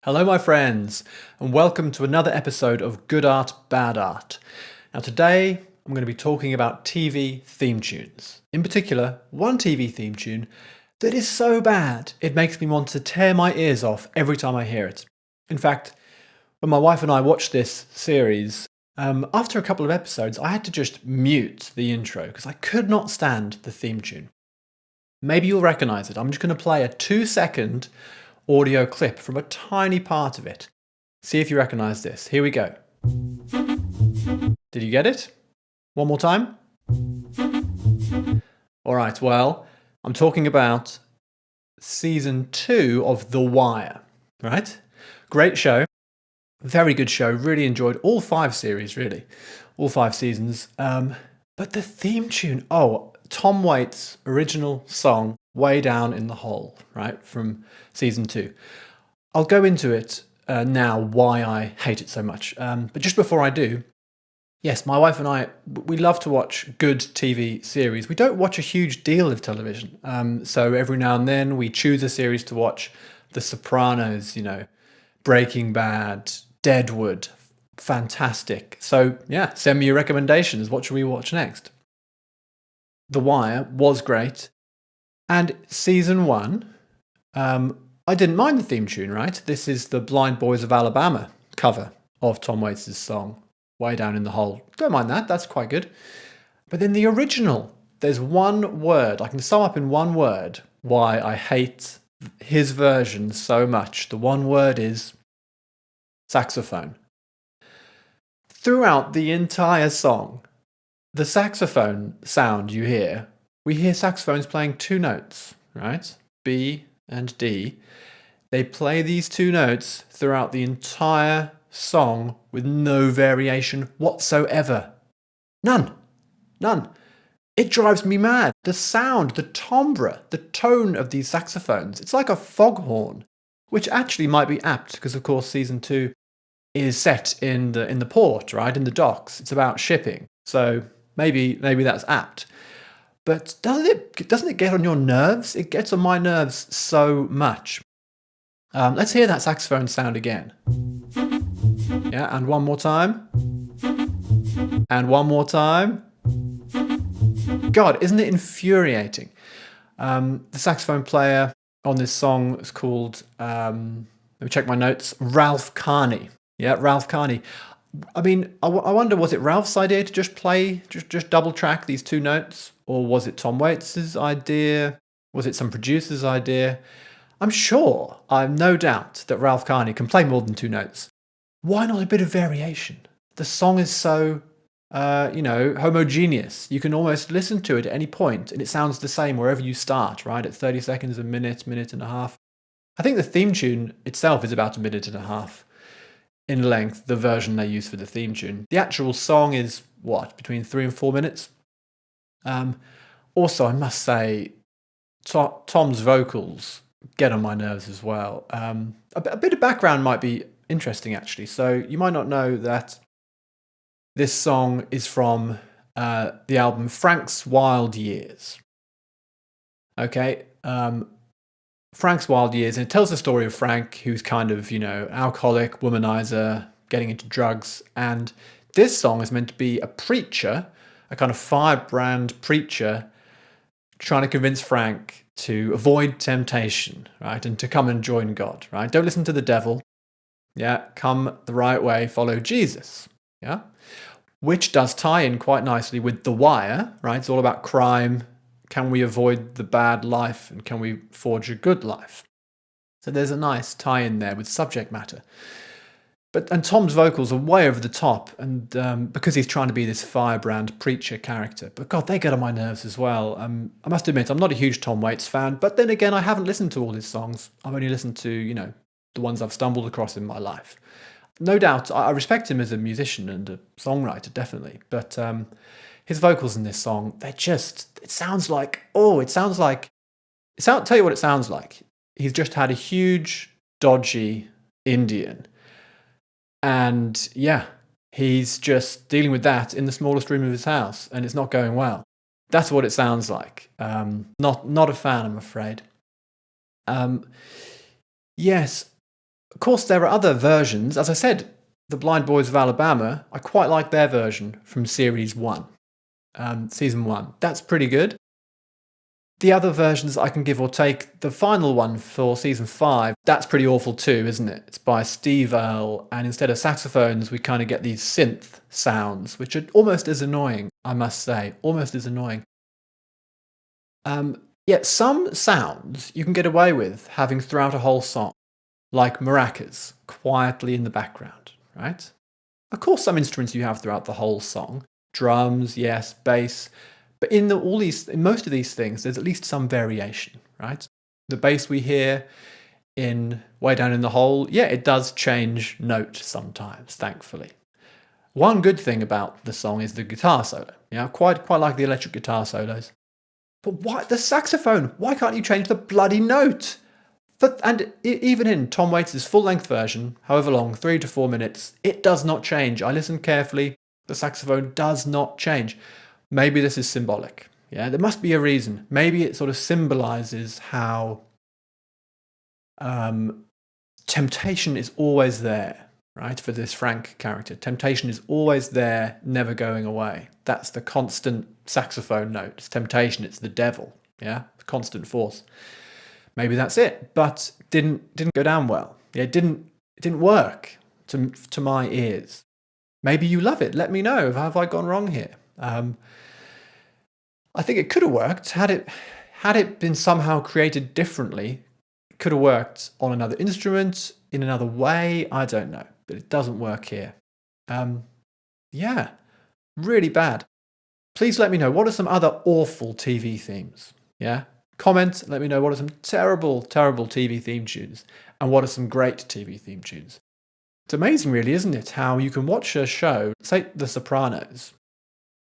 Hello, my friends, and welcome to another episode of Good Art, Bad Art. Now, today I'm going to be talking about TV theme tunes. In particular, one TV theme tune that is so bad it makes me want to tear my ears off every time I hear it. In fact, when my wife and I watched this series, after a couple of episodes, I had to just mute the intro because I could not stand the theme tune. Maybe you'll recognize it. I'm just going to play a 2-second audio clip from a tiny part of it. See if you recognize this. Here we go. Did you get it? One more time? Alright, well, I'm talking about season 2 of The Wire, right? Great show. Very good show. Really enjoyed all 5 series, really. All 5 seasons. But the theme tune, Tom Waits' original song, Way Down in the Hole, right, from season 2. I'll go into it now, why I hate it so much. But just before I do, yes, my wife and I, we love to watch good TV series. We don't watch a huge deal of television. So every now and then we choose a series to watch. The Sopranos, Breaking Bad, Deadwood, fantastic. So yeah, send me your recommendations. What should we watch next? The Wire was great. And season 1, I didn't mind the theme tune, right? This is the Blind Boys of Alabama cover of Tom Waits' song, Way Down in the Hole. Don't mind that, that's quite good. But then the original, there's one word, I can sum up in one word why I hate his version so much. The one word is saxophone. Throughout the entire song, the saxophone sound you hear, we hear saxophones playing 2 notes, right? B and D. They play these 2 notes throughout the entire song with no variation whatsoever. None. It drives me mad. The sound, the timbre, the tone of these saxophones, it's like a foghorn, which actually might be apt because, of course, season 2 is set in the port, right? In the docks. It's about shipping. So maybe that's apt. But doesn't it get on your nerves? It gets on my nerves so much. Let's hear that saxophone sound again. Yeah, and one more time. And one more time. God, isn't it infuriating? The saxophone player on this song is called, let me check my notes, Ralph Carney. Yeah, Ralph Carney. I mean, I wonder, was it Ralph's idea to just play, just double track these 2 notes? Or was it Tom Waits' idea? Was it some producer's idea? I'm sure, I've no doubt that Ralph Carney can play more than 2 notes. Why not a bit of variation? The song is so, homogeneous. You can almost listen to it at any point and it sounds the same wherever you start, right? At 30 seconds, a minute and a half. I think the theme tune itself is about a minute and a half in length, the version they use for the theme tune. The actual song is, between 3 and 4 minutes? Also, I must say, Tom's vocals get on my nerves as well. A bit of background might be interesting, actually. So you might not know that this song is from the album Frank's Wild Years. Okay, Frank's Wild Years, and it tells the story of Frank, who's kind of, alcoholic, womanizer, getting into drugs. And this song is meant to be a preacher, a kind of firebrand preacher, trying to convince Frank to avoid temptation, right? And to come and join God, right? Don't listen to the devil. Yeah, come the right way, follow Jesus. Yeah, which does tie in quite nicely with The Wire, right? It's all about crime. Can we avoid the bad life and can we forge a good life? So there's a nice tie in there with subject matter. And Tom's vocals are way over the top, and because he's trying to be this firebrand preacher character. But God, they get on my nerves as well. I must admit, I'm not a huge Tom Waits fan, but then again, I haven't listened to all his songs. I've only listened to, the ones I've stumbled across in my life. No doubt, I respect him as a musician and a songwriter, definitely. But his vocals in this song, tell you what it sounds like. He's just had a huge, dodgy Indian. And yeah, he's just dealing with that in the smallest room of his house, and it's not going well. That's what it sounds like. Not a fan, I'm afraid. Yes, Of course, there are other versions. As I said, the Blind Boys of Alabama, I quite like their version from Series 1, Season 1. That's pretty good. The other versions I can give or take, the final one for Season 5, that's pretty awful too, isn't it? It's by Steve Earle, and instead of saxophones, we kind of get these synth sounds, which are almost as annoying, I must say. Almost as annoying. Yet some sounds you can get away with having throughout a whole song, like maracas, quietly in the background, right? Of course, some instruments you have throughout the whole song. Drums, yes, bass. But in most of these things, there's at least some variation, right? The bass we hear in Way Down in the Hole, yeah, it does change note sometimes, thankfully. One good thing about the song is the guitar solo. Yeah, quite like the electric guitar solos. But why the saxophone? Why can't you change the bloody note? Even in Tom Waits' full-length version, however long, 3 to 4 minutes, it does not change. I listened carefully. The saxophone does not change. Maybe this is symbolic. Yeah, there must be a reason. Maybe it sort of symbolizes how temptation is always there, right? For this Frank character. Temptation is always there, never going away. That's the constant saxophone note. It's temptation, it's the devil. Yeah, constant force. Maybe that's it, but didn't go down well. Yeah, it didn't work to my ears. Maybe you love it. Let me know. Have I gone wrong here? I think it could have worked had it been somehow created differently. It could have worked on another instrument in another way. I don't know, but it doesn't work here. Yeah, really bad. Please let me know, what are some other awful TV themes? Yeah, comment. Let me know what are some terrible, terrible TV theme tunes, and what are some great TV theme tunes. It's amazing, really, isn't it? How you can watch a show, say The Sopranos.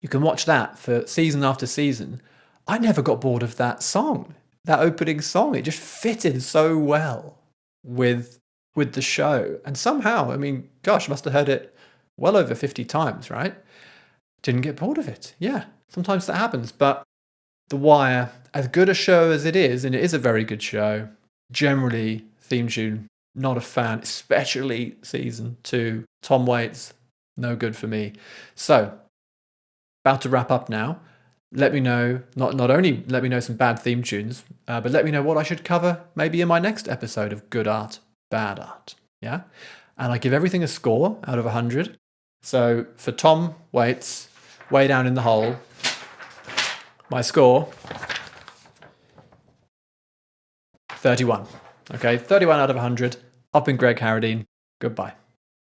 You can watch that for season after season. I never got bored of that song, that opening song. It just fitted so well with the show. And somehow, I mean, gosh, I must have heard it well over 50 times, right? Didn't get bored of it. Yeah, sometimes that happens. But The Wire, as good a show as it is, and it is a very good show, generally, theme tune, not a fan, especially season 2. Tom Waits, no good for me. So, about to wrap up now. Let me know, not only let me know some bad theme tunes, but let me know what I should cover maybe in my next episode of Good Art, Bad Art. Yeah? And I give everything a score out of 100. So for Tom Waits, Way Down in the Hole, my score, 31. Okay, 31 out of 100. I've been Greg Harradine. Goodbye.